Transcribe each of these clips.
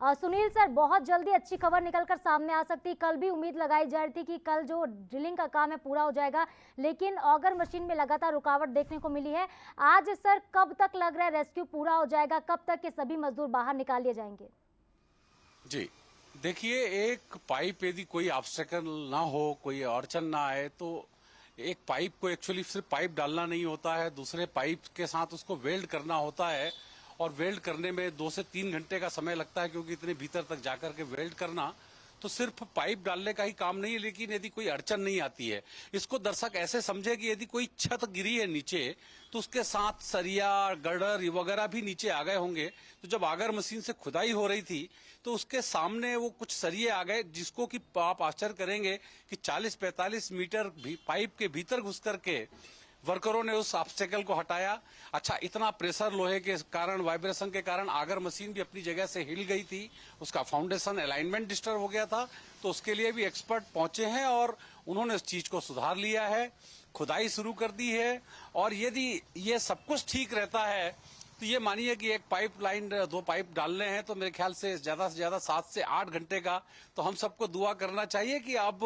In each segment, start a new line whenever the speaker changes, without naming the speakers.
Sunil sir, बहुत जल्दी अच्छी खबर निकलकर सामने आ सकती है। कल भी उम्मीद लगाई जा रही थी कि कल जो ड्रिलिंग का काम है पूरा हो जाएगा, लेकिन ऑगर मशीन में लगातार रुकावट देखने को मिली है। आज सर कब तक लग रहा है रेस्क्यू पूरा हो जाएगा, कब तक ये सभी मजदूर बाहर निकाल लिए जाएंगे?
जी देखिए, एक पाइप यदि कोई ऑब्स्टेकल ना हो, कोई अड़चन ना आए, तो एक पाइप को एक्चुअली सिर्फ पाइप डालना नहीं होता है, दूसरे पाइप के साथ उसको वेल्ड करना होता है। और वेल्ड करने में 2 से 3 घंटे का समय लगता है, क्योंकि इतने भीतर तक जाकर के वेल्ड करना तो सिर्फ पाइप डालने का ही काम नहीं है। लेकिन यदि कोई अड़चन नहीं आती है, इसको दर्शक ऐसे समझे कि यदि कोई छत गिरी है नीचे, तो उसके साथ सरिया गर्डर वगैरह भी नीचे आ गए होंगे। तो जब आगर मशीन से खुदाई हो रही थी, तो उसके सामने वो कुछ सरिये आ गए, जिसको कि आप आश्चर्य करेंगे कि 40-45 मीटर पाइप के भीतर घुस करके वर्करों ने उस ऑब्स्टेकल को हटाया। अच्छा, इतना प्रेशर लोहे के कारण, वाइब्रेशन के कारण आगर मशीन भी अपनी जगह से हिल गई थी, उसका फाउंडेशन अलाइनमेंट डिस्टर्ब हो गया था। तो उसके लिए भी एक्सपर्ट पहुंचे हैं और उन्होंने उस चीज को सुधार लिया है, खुदाई शुरू कर दी है। और यदि ये सब कुछ ठीक रहता है, तो ये मानिए कि एक पाइप लाइन, 2 पाइप डालने हैं, तो मेरे ख्याल से ज्यादा 7 से 8 घंटे का। तो हम सबको दुआ करना चाहिए कि अब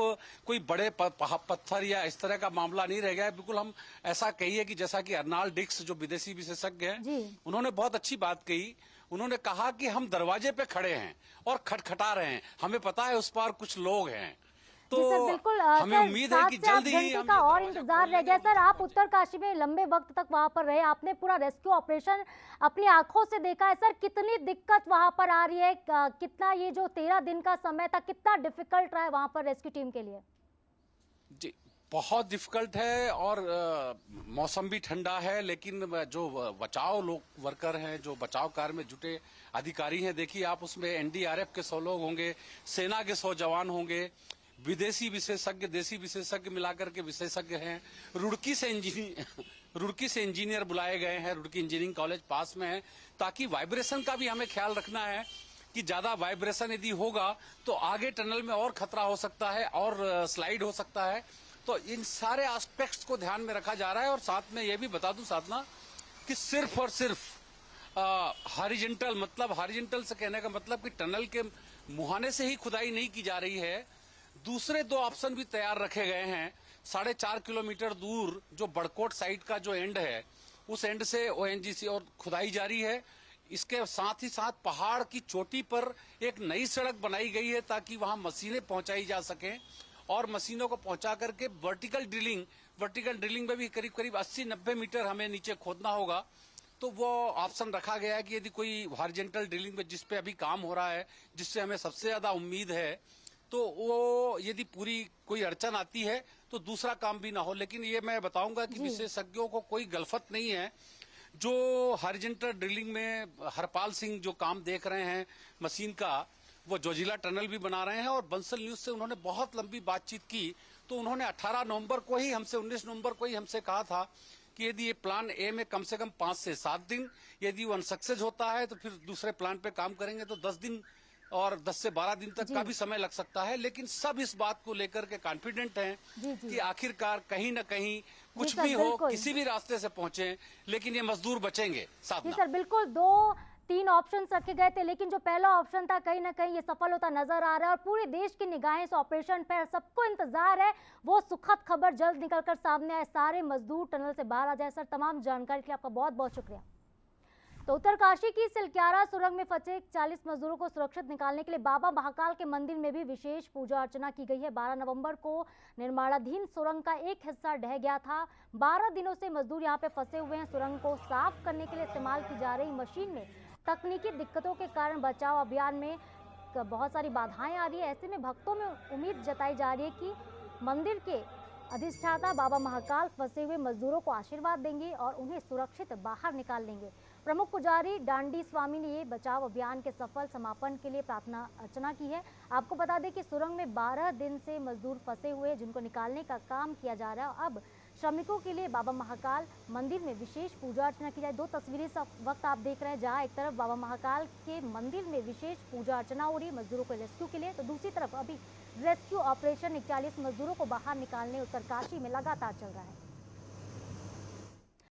कोई बड़े पत्थर या इस तरह का मामला नहीं रह गया है। बिल्कुल हम ऐसा कहिए कि जैसा कि अर्नाल्ड डिक्स जो विदेशी विशेषज्ञ हैं, उन्होंने बहुत अच्छी बात कही। उन्होंने कहा कि हम दरवाजे पे खड़े हैं और खटखटा रहे हैं, हमें पता है उस पार कुछ लोग हैं। तो
सर बिल्कुल,
हमें उम्मीद है कि जल्द ही
घंटे का और इंतजार रह गया। सर, आप उत्तरकाशी में लंबे वक्त तक वहां पर रहे, आपने पूरा रेस्क्यू ऑपरेशन अपनी आंखों से देखा है। सर, कितनी दिक्कत वहां पर आ रही है, कितना ये जो 13 दिन का समय था, कितना डिफिकल्ट रहा है वहां पर रेस्क्यू टीम के लिए?
जी, बहुत डिफिकल्ट है। और मौसम भी ठंडा है, लेकिन जो बचाव लोग वर्कर हैं, जो बचाव कार्य में जुटे अधिकारी हैं, देखिए आप उसमें एनडीआरएफ के 100 लोग होंगे, सेना के 100 जवान होंगे, विदेशी विशेषज्ञ, देसी विशेषज्ञ मिलाकर के विशेषज्ञ हैं। रुड़की से इंजीनियर बुलाए गए हैं, रुड़की इंजीनियरिंग कॉलेज पास में है, ताकि वाइब्रेशन का भी हमें ख्याल रखना है कि ज्यादा वाइब्रेशन यदि होगा तो आगे टनल में और खतरा हो सकता है और स्लाइड हो सकता है। तो इन सारे एस्पेक्ट्स को ध्यान में रखा जा रहा है। और साथ में ये भी बता दूं साधना कि सिर्फ और सिर्फ हॉरिजॉन्टल, मतलब हॉरिजॉन्टल से कहने का मतलब कि टनल के मुहाने से ही खुदाई नहीं की जा रही है, दूसरे 2 ऑप्शन भी तैयार रखे गए हैं। 4.5 किलोमीटर दूर जो बड़कोट साइड का जो एंड है, उस एंड से ओएनजीसी और खुदाई जारी है। इसके साथ ही साथ पहाड़ की चोटी पर एक नई सड़क बनाई गई है, ताकि वहां मशीनें पहुंचाई जा सकें। और मशीनों को पहुंचा करके वर्टिकल ड्रिलिंग में भी करीब करीब 80-90 मीटर हमें नीचे खोदना होगा। तो वो ऑप्शन रखा गया है कि यदि कोई हॉरिजॉन्टल ड्रिलिंग में, जिस पे अभी काम हो रहा है, जिससे हमें सबसे ज्यादा उम्मीद है, तो वो यदि पूरी कोई अड़चन आती है तो दूसरा काम भी ना हो। लेकिन ये मैं बताऊंगा कि विशेषज्ञों को कोई गलफत नहीं है। जो हॉरिजॉन्टल ड्रिलिंग में हरपाल सिंह जो काम देख रहे हैं मशीन का, वो जोजिला टनल भी बना रहे हैं। और बंसल न्यूज से उन्होंने बहुत लंबी बातचीत की, तो उन्होंने 18 नवंबर को ही हमसे, 19 नवंबर को ही हमसे कहा था कि यदि ये प्लान ए में कम से कम 5 से 7 दिन, यदि वो अनसक्सेस होता है तो फिर दूसरे प्लान पे काम करेंगे, तो 10 दिन और 10 से 12 दिन तक का भी समय लग सकता है। लेकिन सब इस बात को लेकर के कॉन्फिडेंट हैं कि आखिरकार कहीं न कहीं कुछ भी हो, किसी भी रास्ते से पहुंचे, लेकिन ये मजदूर बचेंगे। जी
सर, बिल्कुल 2-3 ऑप्शन रखे गए थे, लेकिन जो पहला ऑप्शन था कहीं ना कहीं ये सफल होता नजर आ रहा है। और पूरे देश की निगाहें इस ऑपरेशन पर, सबको इंतजार है वो सुखद खबर जल्द निकलकर सामने आए, सारे मजदूर टनल से बाहर आ जाए। सर, तमाम जानकारी के लिए आपका बहुत बहुत शुक्रिया। तो उत्तरकाशी की सिलक्यारा सुरंग में फंसे 40 मजदूरों को सुरक्षित निकालने के लिए बाबा महाकाल के मंदिर में भी विशेष पूजा अर्चना की गई है। 12 नवंबर को निर्माणाधीन सुरंग का एक हिस्सा ढह गया था। 12 दिनों से मजदूर यहां पे फंसे हुए हैं। सुरंग को साफ करने के लिए इस्तेमाल की जा रही मशीन में तकनीकी दिक्कतों के कारण बचाव अभियान में बहुत सारी बाधाएं आ रही है। ऐसे में भक्तों में उम्मीद जताई जा रही है कि मंदिर के अधिष्ठाता बाबा महाकाल फंसे हुए मजदूरों को आशीर्वाद देंगे और उन्हें सुरक्षित बाहर निकाल लेंगे। प्रमुख पुजारी डांडी स्वामी ने ये बचाव अभियान के सफल समापन के लिए प्रार्थना अर्चना की है। आपको बता दें कि सुरंग में 12 दिन से मजदूर फंसे हुए हैं, जिनको निकालने का काम किया जा रहा है। अब श्रमिकों के लिए बाबा महाकाल मंदिर में विशेष पूजा अर्चना की जाए। 2 तस्वीरें इस वक्त आप देख रहे हैं, जहां एक तरफ बाबा महाकाल के मंदिर में विशेष पूजा अर्चना हो रही है मजदूरों को रेस्क्यू के लिए, तो दूसरी तरफ अभी रेस्क्यू ऑपरेशन 41 मजदूरों को बाहर निकालने उत्तरकाशी में लगातार चल रहा है।